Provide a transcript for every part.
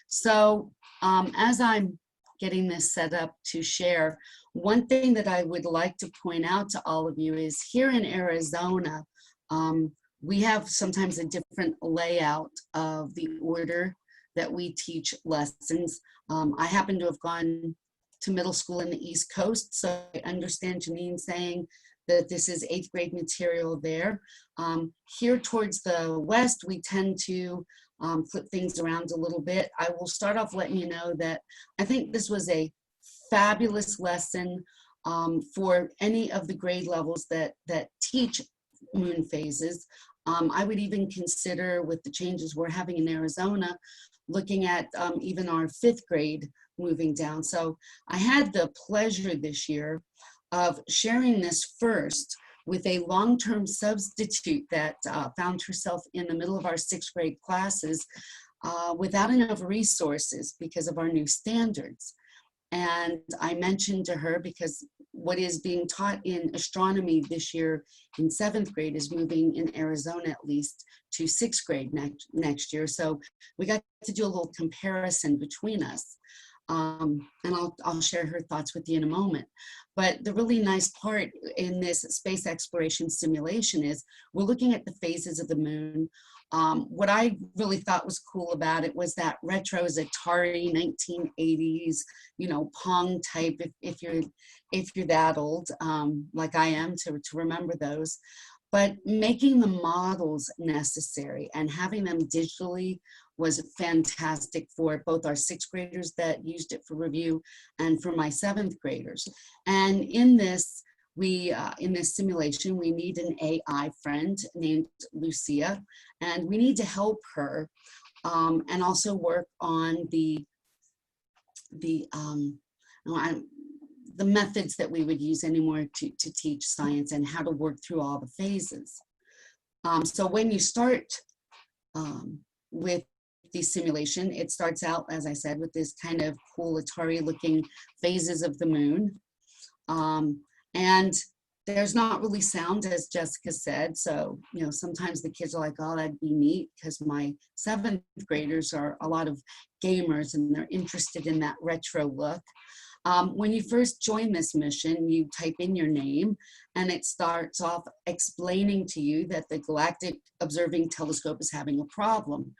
So as I'm getting this set up to share, one thing that I would like to point out to all of you is here in Arizona, we have sometimes a different layout of the order that we teach lessons. I happen to have gone to middle school in the East Coast, so I understand Janine saying that this is 8th grade material there. Here towards the west, we tend to flip things around a little bit. I will start off letting you know that I think this was a fabulous lesson for any of the grade levels that teach moon phases. I would even consider, with the changes we're having in Arizona, looking at even our 5th grade moving down. So I had the pleasure this year of sharing this first with a long-term substitute that found herself in the middle of our 6th grade classes without enough resources because of our new standards. And I mentioned to her, because what is being taught in astronomy this year in 7th grade is moving, in Arizona at least, to 6th grade next year. So we got to do a little comparison between us. And I'll share her thoughts with you in a moment. But the really nice part in this space exploration simulation is we're looking at the phases of the moon. What I really thought was cool about it was that retro is Atari 1980s, you know, Pong type, if you're that old, like I am, to remember those. But making the models necessary and having them digitally was fantastic for both our 6th graders that used it for review and for my 7th graders. And in this, in this simulation, we need an AI friend named Lucia, and we need to help her and also work on the methods that we would use anymore to teach science and how to work through all the phases. So when you start with the simulation, it starts out, as I said, with this kind of cool Atari looking phases of the moon. And there's not really sound, as Jessica said. So, you know, sometimes the kids are like, oh, that'd be neat, because my 7th graders are a lot of gamers and they're interested in that retro look. When you first join this mission, you type in your name and it starts off explaining to you that the Galactic Observing Telescope is having a problem.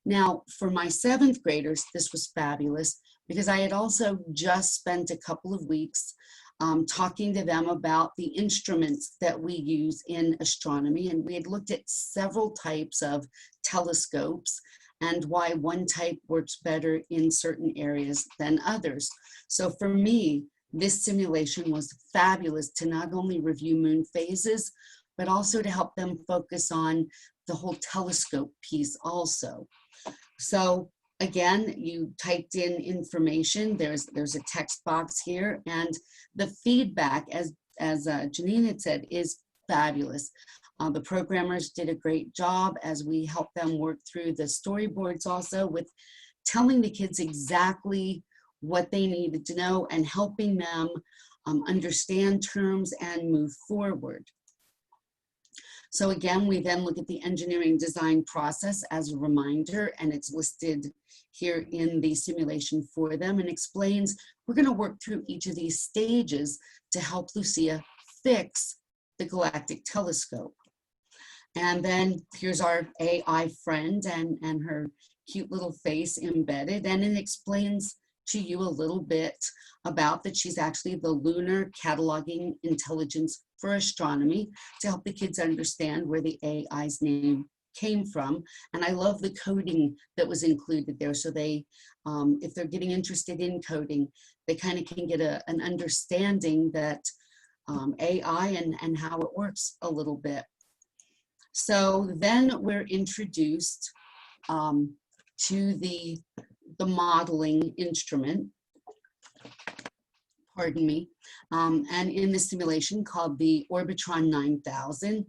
Now, for my 7th graders, this was fabulous because I had also just spent a couple of weeks talking to them about the instruments that we use in astronomy. And we had looked at several types of telescopes and why one type works better in certain areas than others. So for me, this simulation was fabulous to not only review moon phases, but also to help them focus on the whole telescope piece also. So again, you typed in information. There's a text box here, and the feedback, as Janine had said, is fabulous. The programmers did a great job as we helped them work through the storyboards also with telling the kids exactly what they needed to know and helping them understand terms and move forward. So again, we then look at the engineering design process as a reminder, and it's listed here in the simulation for them, and explains we're going to work through each of these stages to help Lucia fix the galactic telescope. And then here's our AI friend and her cute little face embedded, and it explains to you a little bit about that she's actually the Lunar Cataloging Intelligence for Astronomy, to help the kids understand where the AI's name came from. And I love the coding that was included there. So they, if they're getting interested in coding, they kind of can get an understanding that AI and how it works a little bit. So then we're introduced to the modeling instrument, pardon me, and in the simulation called the Orbitron 9000.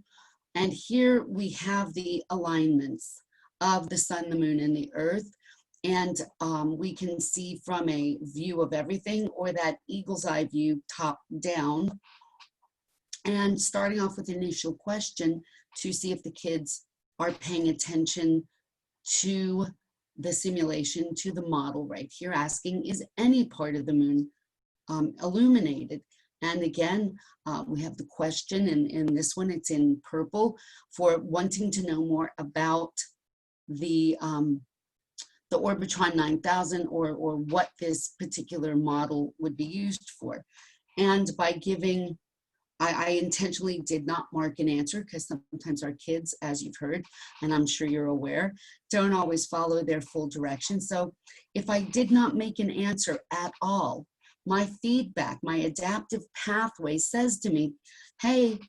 And here we have the alignments of the sun, the moon, and the earth. And we can see from a view of everything, or that eagle's eye view top down. And starting off with an initial question to see if the kids are paying attention to the simulation to the model right here, asking, is any part of the moon illuminated? And again, we have the question, and in this one, it's in purple, for wanting to know more about the Orbitron 9000, or what this particular model would be used for. And by giving, I intentionally did not mark an answer, because sometimes our kids, as you've heard, and I'm sure you're aware, don't always follow their full direction. So if I did not make an answer at all, my feedback, my adaptive pathway says to me, hey,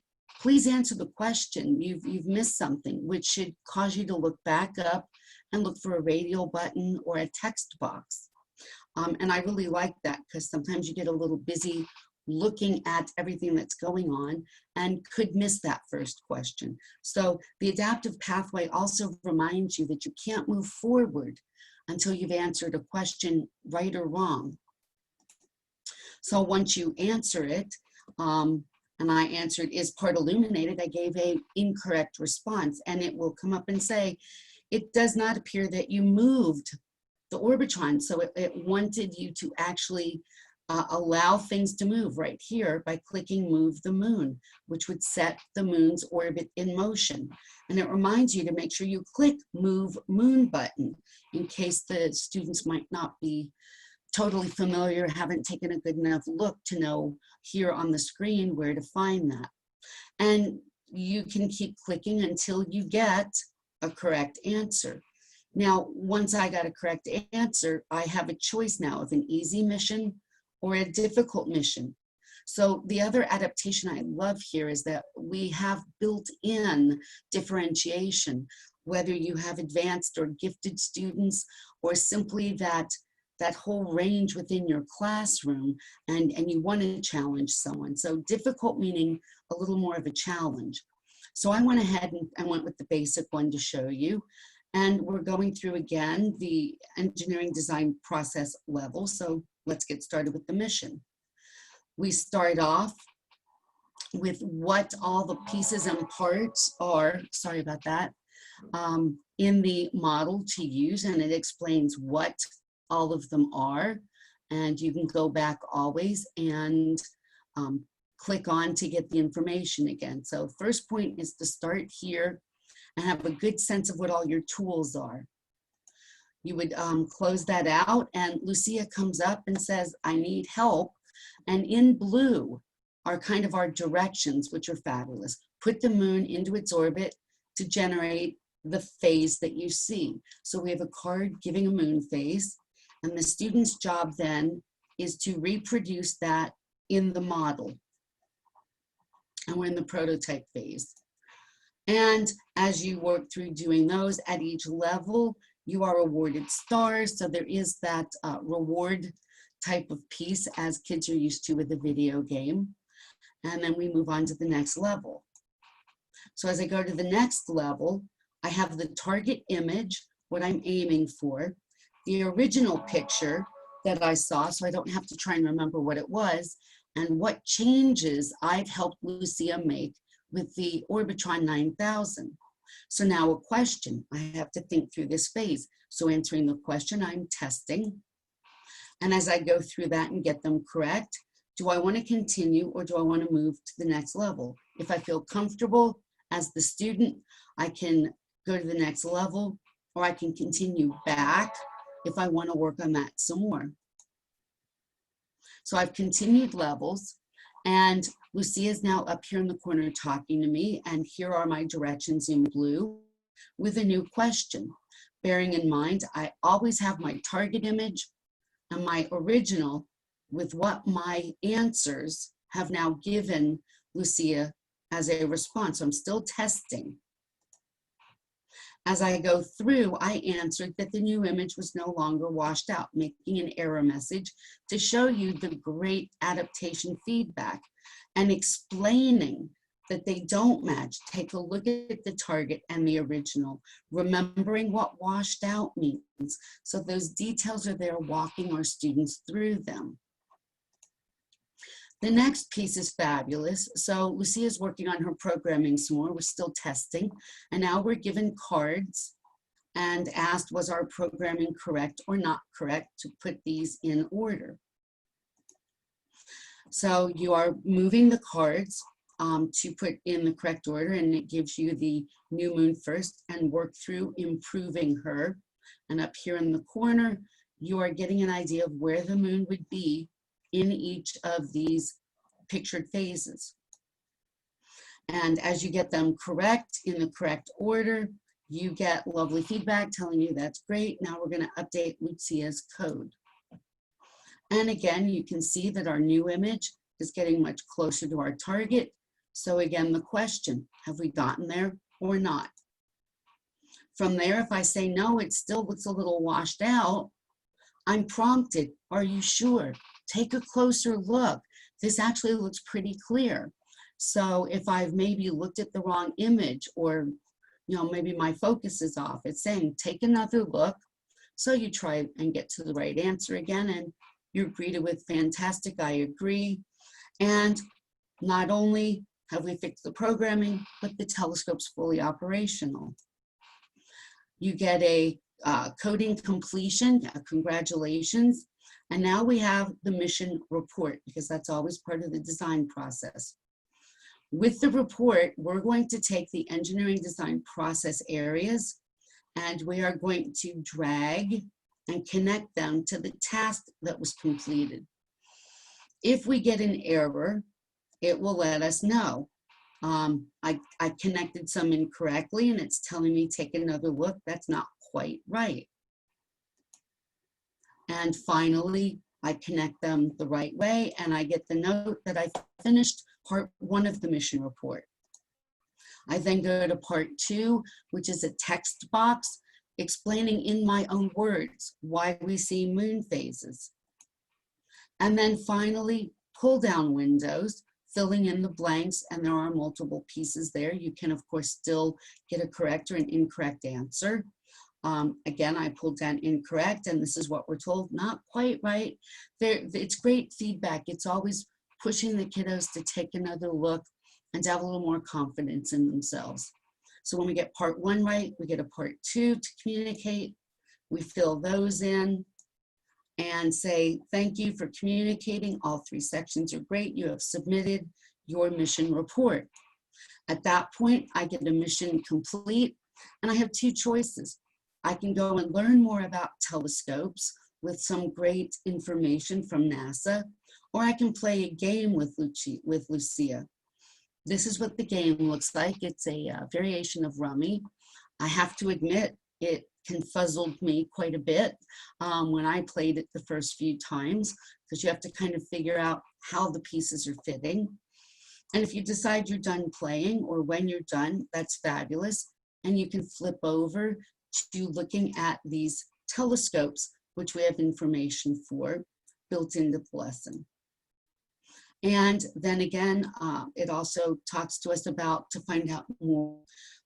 please answer the question. You've missed something, which should cause you to look back up and look for a radial button or a text box. And I really like that, because sometimes you get a little busy looking at everything that's going on and could miss that first question. So the adaptive pathway also reminds you that you can't move forward until you've answered a question right or wrong. So once you answer it, and I answered, is part illuminated, I gave a incorrect response, and it will come up and say, it does not appear that you moved the orbitron. So it wanted you to actually allow things to move right here by clicking move the moon, which would set the moon's orbit in motion. And it reminds you to make sure you click move moon button, in case the students might not be totally familiar, haven't taken a good enough look to know here on the screen where to find that. And you can keep clicking until you get a correct answer. Now, once I got a correct answer, I have a choice now of an easy mission or a difficult mission. So the other adaptation I love here is that we have built-in differentiation, whether you have advanced or gifted students, or simply that whole range within your classroom, and you want to challenge someone. So difficult meaning a little more of a challenge. So I went ahead and went with the basic one to show you. And we're going through again the engineering design process level. So let's get started with the mission. We start off with what all the pieces and parts are, sorry about that, in the model to use, and it explains what all of them are. And you can go back always and click on to get the information again. So first point is to start here and have a good sense of what all your tools are. You would close that out, and Lucia comes up and says, I need help. And in blue are kind of our directions, which are fabulous. Put the moon into its orbit to generate the phase that you see. So we have a card giving a moon phase, and the student's job then is to reproduce that in the model. And we're in the prototype phase. And as you work through doing those at each level, you are awarded stars. So there is that reward type of piece as kids are used to with a video game. And then we move on to the next level. So as I go to the next level, I have the target image, what I'm aiming for, the original picture that I saw, so I don't have to try and remember what it was, and what changes I've helped Lucia make with the Orbitron 9000. So now a question, I have to think through this phase. So answering the question, I'm testing. And as I go through that and get them correct, do I want to continue or do I want to move to the next level? If I feel comfortable as the student, I can go to the next level, or I can continue back if I want to work on that some more. So I've continued levels, and Lucia is now up here in the corner talking to me, and here are my directions in blue with a new question. Bearing in mind, I always have my target image and my original with what my answers have now given Lucia as a response. So I'm still testing. As I go through, I answered that the new image was no longer washed out, making an error message to show you the great adaptation feedback and explaining that they don't match. Take a look at the target and the original, remembering what washed out means. So those details are there, walking our students through them. The next piece is fabulous. So Lucia is working on her programming some more. We're still testing. And now we're given cards. and asked, was our programming correct or not correct, to put these in order. So you are moving the cards to put in the correct order, and it gives you the new moon first and work through improving her. And up here in the corner, you are getting an idea of where the moon would be in each of these pictured phases. And as you get them correct in the correct order, you get lovely feedback telling you that's great. Now we're going to update Lucia's code. And again, you can see that our new image is getting much closer to our target. So again, the question, have we gotten there or not? From there, if I say no, it still looks a little washed out, I'm prompted, are you sure? Take a closer look. This actually looks pretty clear. So if I've maybe looked at the wrong image, or maybe my focus is off, it's saying take another look. So you try and get to the right answer again, and you're greeted with fantastic, I agree. And not only have we fixed the programming, but the telescope's fully operational. You get a coding completion, congratulations. And now we have the mission report, because that's always part of the design process. With the report, we're going to take the engineering design process areas, and we are going to drag and connect them to the task that was completed. If we get an error, it will let us know. I connected some incorrectly, and it's telling me take another look. That's not quite right. And finally, I connect them the right way, and I get the note that I finished part 1 of the mission report. I then go to part 2, which is a text box explaining in my own words why we see moon phases. And then finally, pull down windows, filling in the blanks, and there are multiple pieces there. You can, of course, still get a correct or an incorrect answer. Again, I pulled down incorrect, and this is what we're told, not quite right. It's great feedback. It's always pushing the kiddos to take another look and to have a little more confidence in themselves. So when we get part 1 right, we get a part 2 to communicate. We fill those in and say, thank you for communicating. All 3 sections are great. You have submitted your mission report. At that point, I get a mission complete, and I have 2 choices. I can go and learn more about telescopes with some great information from NASA, or I can play a game with Lucia. This is what the game looks like. It's a variation of Rummy. I have to admit, it confuzzled me quite a bit when I played it the first few times, because you have to kind of figure out how the pieces are fitting. And if you decide you're done playing, or when you're done, that's fabulous. And you can flip over to looking at these telescopes, which we have information for built into the lesson. And then again, it also talks to us about, to find out more,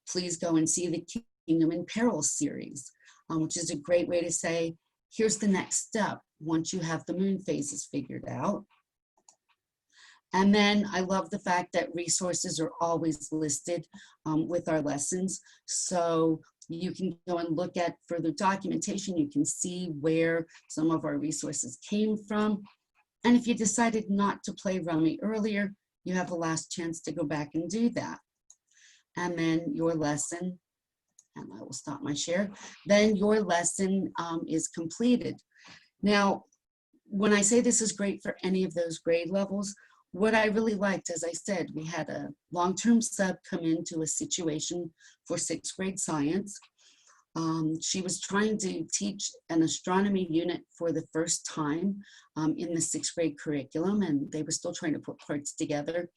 please go and see the Kingdom in Peril series, which is a great way to say, here's the next step once you have the moon phases figured out. And then I love the fact that resources are always listed with our lessons. So you can go and look at further documentation. You can see where some of our resources came from. And if you decided not to play Rummy earlier, you have the last chance to go back and do that. And then your lesson, and I will stop my share, then your lesson is completed. Now, when I say this is great for any of those grade levels, what I really liked, as I said, we had a long-term sub come into a situation for 6th grade science. She was trying to teach an astronomy unit for the first time in the 6th grade curriculum, and they were still trying to put parts together.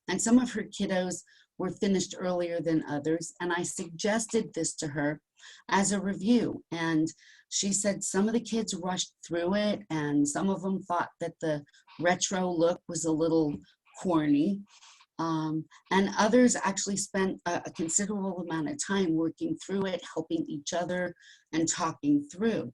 And some of her kiddos were finished earlier than others, and I suggested this to her as a review. And she said some of the kids rushed through it, and some of them thought that the retro look was a little corny. And others actually spent a considerable amount of time working through it, helping each other and talking through.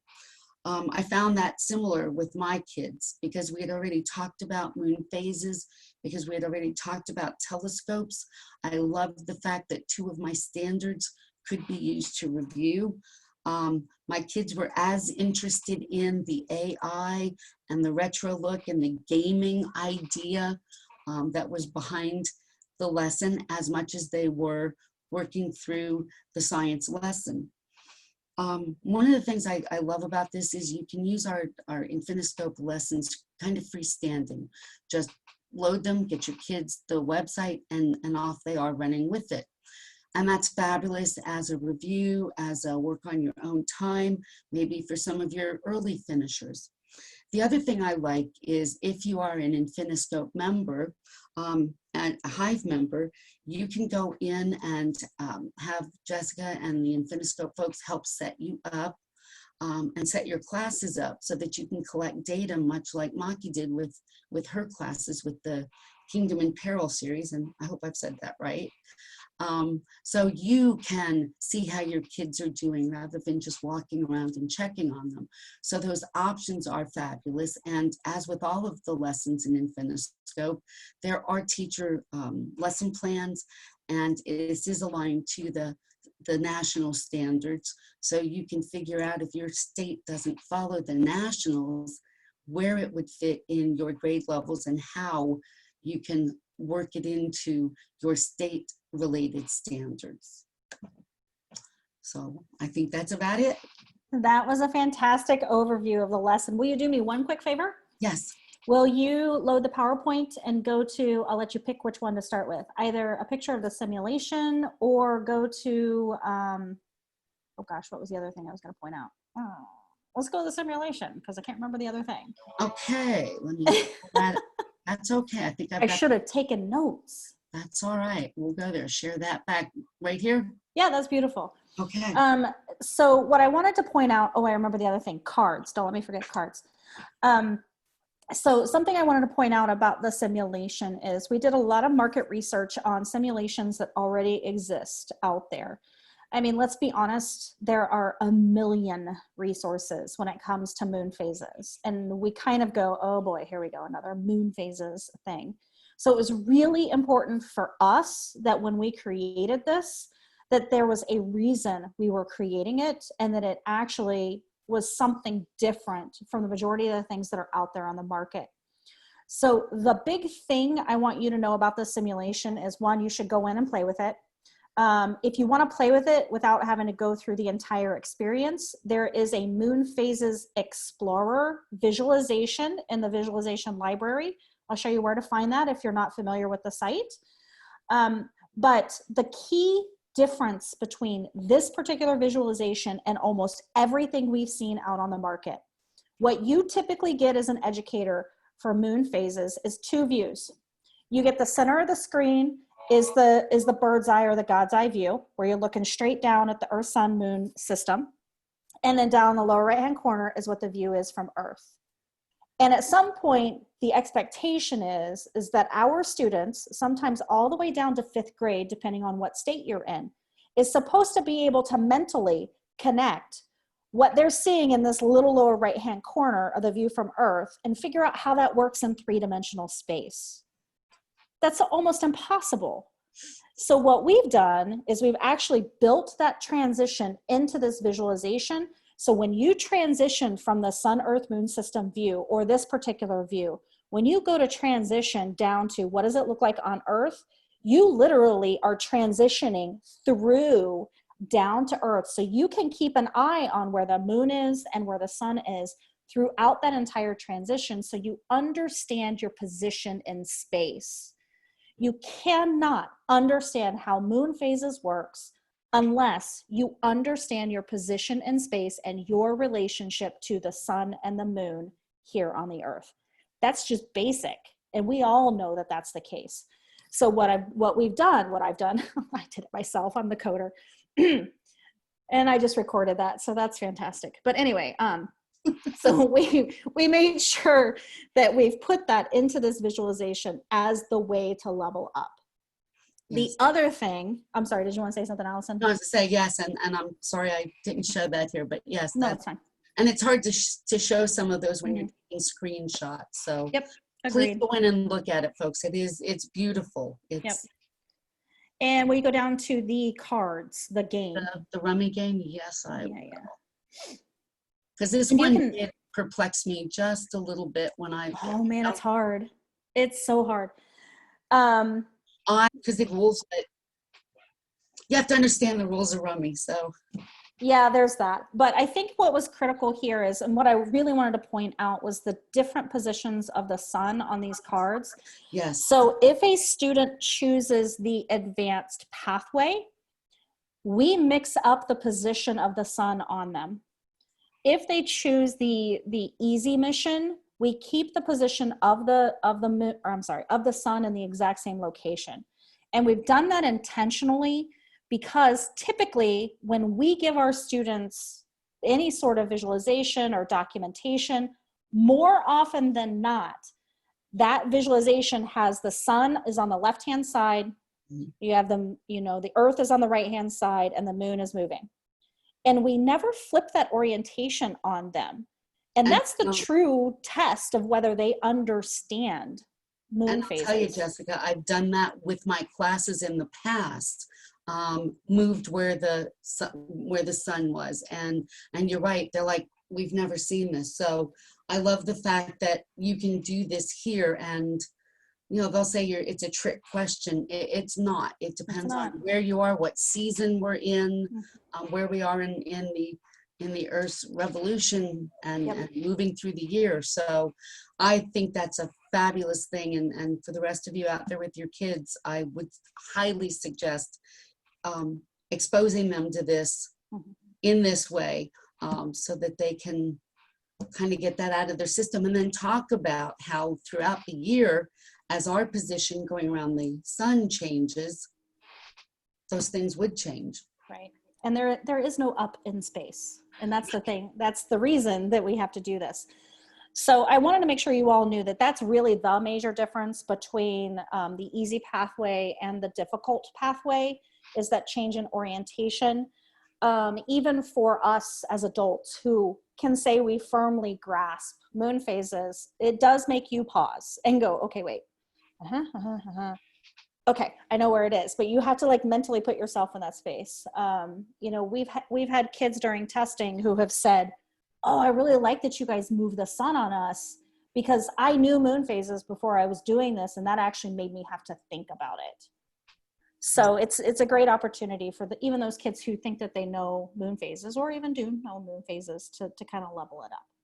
I found that similar with my kids, because we had already talked about moon phases, because we had already talked about telescopes. I loved the fact that 2 of my standards could be used to review. My kids were as interested in the AI and the retro look and the gaming idea that was behind the lesson as much as they were working through the science lesson. One of the things I love about this is you can use our Infiniscope lessons kind of freestanding. Just load them, get your kids the website, and off they are running with it. And that's fabulous as a review, as a work on your own time, maybe for some of your early finishers. The other thing I like is if you are an Infiniscope member, and a Hive member, you can go in and have Jessica and the Infiniscope folks help set you up and set your classes up so that you can collect data, much like Maki did with her classes with the Kingdom and Peril series, and I hope I've said that right. So you can see how your kids are doing rather than just walking around and checking on them. So those options are fabulous. And as with all of the lessons in Infiniscope, there are teacher lesson plans, and this is aligned to the national standards. So you can figure out if your state doesn't follow the nationals, where it would fit in your grade levels and how you can work it into your state related standards. So I think that's about it. That was a fantastic overview of the lesson. Will you do me one quick favor? Yes. Will you load the PowerPoint and go to, I'll let you pick which one to start with, either a picture of the simulation or go to, oh gosh, what was the other thing I was going to point out? Oh, let's go to the simulation because I can't remember the other thing. Okay, let me that. That's okay. I think I should have taken notes. That's all right. We'll go there. Share that back right here. Yeah, that's beautiful. Okay. So what I wanted to point out, oh, I remember the other thing, cards. Don't let me forget cards. So something I wanted to point out about the simulation is we did a lot of market research on simulations that already exist out there. I mean, let's be honest, there are a million resources when it comes to moon phases. And we kind of go, oh boy, here we go, another moon phases thing. So it was really important for us that when we created this, that there was a reason we were creating it and that it actually was something different from the majority of the things that are out there on the market. So the big thing I want you to know about this simulation is, one, you should go in and play with it. If you want to play with it without having to go through the entire experience, there is a Moon Phases Explorer visualization in the visualization library. I'll show you where to find that if you're not familiar with the site. But the key difference between this particular visualization and almost everything we've seen out on the market, what you typically get as an educator for moon phases is two views. You get the center of the screen is the bird's eye or the God's eye view, where you're looking straight down at the Earth, Sun, Moon system. And then down in the lower right-hand corner is what the view is from Earth. And at some point, the expectation is that our students, sometimes all the way down to 5th grade, depending on what state you're in, is supposed to be able to mentally connect what they're seeing in this little lower right-hand corner of the view from Earth and figure out how that works in 3-dimensional space. That's almost impossible. So what we've done is we've actually built that transition into this visualization. So when you transition from the Sun, Earth, Moon system view, or this particular view, when you go to transition down to what does it look like on Earth, you literally are transitioning through down to Earth. So you can keep an eye on where the moon is and where the sun is throughout that entire transition, so you understand your position in space. You cannot understand how moon phases works unless you understand your position in space and your relationship to the sun and the moon here on the Earth. That's just basic, and we all know that that's the case. So what I've done, I did it myself, I'm the coder, and I just recorded that, so that's fantastic. But anyway, so we made sure that we've put that into this visualization as the way to level up. Yes. The other thing, I'm sorry, did you want to say something, Allison? No, I was to say yes, and I'm sorry I didn't show that here, but yes. No, that's fine. And it's hard to show some of those when you're taking screenshots. So yep, please go in and look at it, folks. It's beautiful. It's yep. And will you go down to the cards, the game? The rummy game, yes, I Yeah, will. yeah. Because this And you one can, did perplex me just a little bit when oh man, it's hard. It's so hard. Um, because the rules, but you have to understand the rules of rummy. So Yeah, there's that. But I think what was critical here is, and what I really wanted to point out was the different positions of the sun on these cards. yes, So if a student chooses the advanced pathway, we mix up the position of the sun on them. If they choose the easy mission, we keep the position of the sun in the exact same location. And we've done that intentionally because typically when we give our students any sort of visualization or documentation, more often than not, that visualization has the sun is on the left-hand side, you have them, the earth is on the right-hand side, and the moon is moving. And we never flip that orientation on them. And that's the true test of whether they understand moon phases. I'll tell you, Jessica, I've done that with my classes in the past. Moved where the sun was, and you're right. They're like, we've never seen this. So I love the fact that you can do this here, and they'll say it's a trick question. It's not. It depends on where you are, what season we're in, where we are in the Earth's revolution and moving through the year. So I think that's a fabulous thing. And for the rest of you out there with your kids, I would highly suggest exposing them to this in this way, so that they can kind of get that out of their system, and then talk about how throughout the year, as our position going around the sun changes, those things would change. Right. And there is no up in space. And that's the thing. That's the reason that we have to do this. So I wanted to make sure you all knew that that's really the major difference between the easy pathway and the difficult pathway, is that change in orientation. Even for us as adults who can say we firmly grasp moon phases, it does make you pause and go, okay, wait. Okay, I know where it is, but you have to mentally put yourself in that space. We've had kids during testing who have said, oh, I really like that you guys move the sun on us, because I knew moon phases before I was doing this, and that actually made me have to think about it. So it's a great opportunity for even those kids who think that they know moon phases, or even do know moon phases, to kind of level it up.